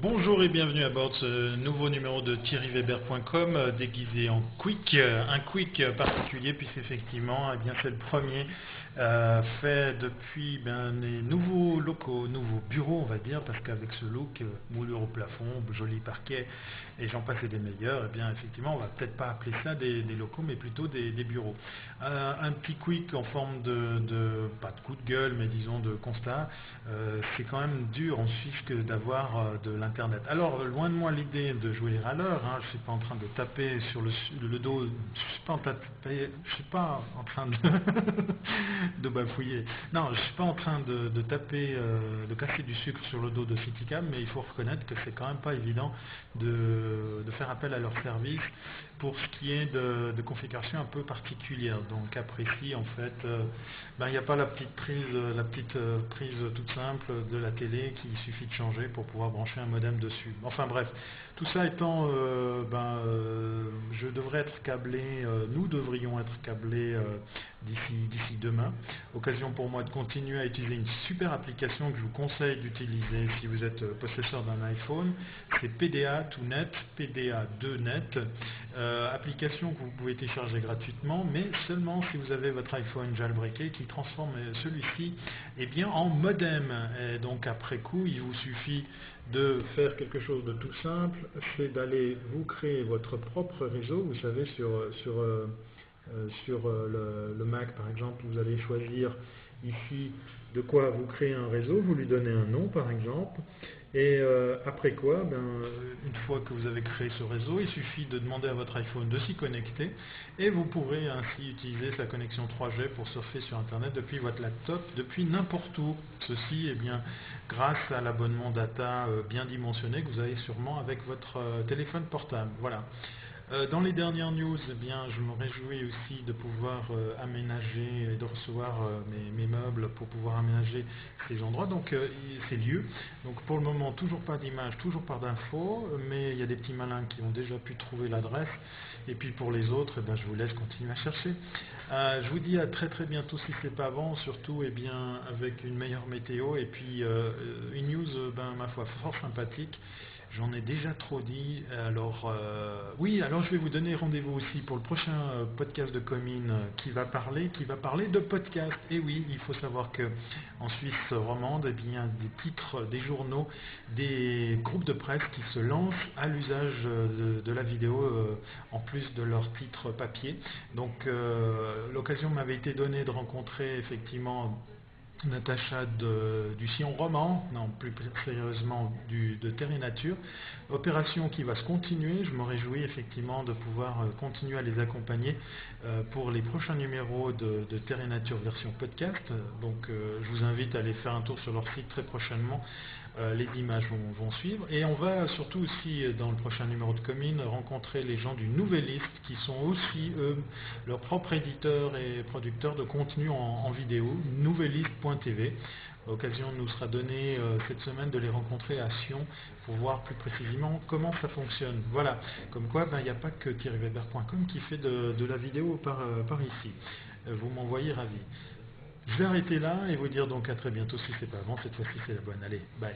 Bonjour et bienvenue à bord de ce nouveau numéro de thierryweber.com déguisé en quick, un quick particulier puisqu'effectivement c'est le premier fait depuis les nouveaux locaux, nouveaux bureaux on va dire, parce qu'avec ce look, moulure au plafond, joli parquet et j'en passe et des meilleurs, effectivement on va peut-être pas appeler ça des locaux mais plutôt des bureaux. Un petit quick en forme pas de coup de gueule mais disons de constat, c'est quand même dur en Suisse que d'avoir de l'internet. Alors loin de moi l'idée de jouer les râleurs, je ne suis pas en train de taper sur le dos, je suis pas en train de bafouiller. Non, je suis pas en train de taper, de casser du sucre sur le dos de Citycam, mais il faut reconnaître que c'est quand même pas évident de faire appel à leur service pour ce qui est de configuration un peu particulière. Donc après ici, en fait, il n'y a pas la petite prise toute simple de la télé qu'il suffit de changer pour pouvoir brancher un modem dessus. Enfin bref, tout ça étant, je devrais être câblé, nous devrions être câblés d'ici demain. Occasion pour moi de continuer à utiliser une super application que je vous conseille d'utiliser si vous êtes possesseur d'un iPhone. C'est PDA2Net, PDA2Net, application que vous pouvez télécharger gratuitement, mais seulement si vous avez votre iPhone jailbreaké qui transforme celui-ci en modem. Et donc après coup, il vous suffit de faire quelque chose de tout simple, c'est d'aller vous créer votre propre réseau. Vous savez, sur le Mac par exemple, vous allez choisir ici de quoi vous créez un réseau, vous lui donnez un nom par exemple, et après quoi, une fois que vous avez créé ce réseau, il suffit de demander à votre iPhone de s'y connecter et vous pourrez ainsi utiliser sa connexion 3G pour surfer sur Internet depuis votre laptop, depuis n'importe où. Ceci grâce à l'abonnement data bien dimensionné que vous avez sûrement avec votre téléphone portable. Voilà. Dans les dernières news, je me réjouis aussi de pouvoir aménager et de recevoir mes meubles pour pouvoir aménager ces endroits, donc ces lieux. Donc pour le moment, toujours pas d'image, toujours pas d'infos, mais il y a des petits malins qui ont déjà pu trouver l'adresse. Et puis pour les autres, je vous laisse continuer à chercher. Je vous dis à très très bientôt si ce n'est pas avant, surtout avec une meilleure météo et puis une news, ma foi, fort sympathique. J'en ai déjà trop dit, alors alors je vais vous donner rendez-vous aussi pour le prochain podcast de Comine qui va parler de podcast. Et oui, il faut savoir que en Suisse romande, des titres, des journaux, des groupes de presse qui se lancent à l'usage de la vidéo en plus de leurs titres papier. Donc l'occasion m'avait été donnée de rencontrer effectivement Natacha du Sillon Roman, non plus sérieusement de Terre et Nature, opération qui va se continuer. Je me réjouis effectivement de pouvoir continuer à les accompagner pour les prochains numéros de Terre et Nature version podcast. Donc je vous invite à aller faire un tour sur leur site très prochainement. Les images vont suivre et on va surtout aussi dans le prochain numéro de Comine rencontrer les gens du Nouvelliste qui sont aussi eux leurs propres éditeurs et producteurs de contenu en vidéo, nouvelliste.tv. L'occasion nous sera donnée cette semaine de les rencontrer à Sion pour voir plus précisément comment ça fonctionne. Voilà, comme quoi il n'y a pas que thierryweber.com qui fait de la vidéo par ici. Vous m'envoyez ravi. Je vais arrêter là et vous dire donc à très bientôt si c'est pas avant, cette fois-ci c'est la bonne. Allez, bye.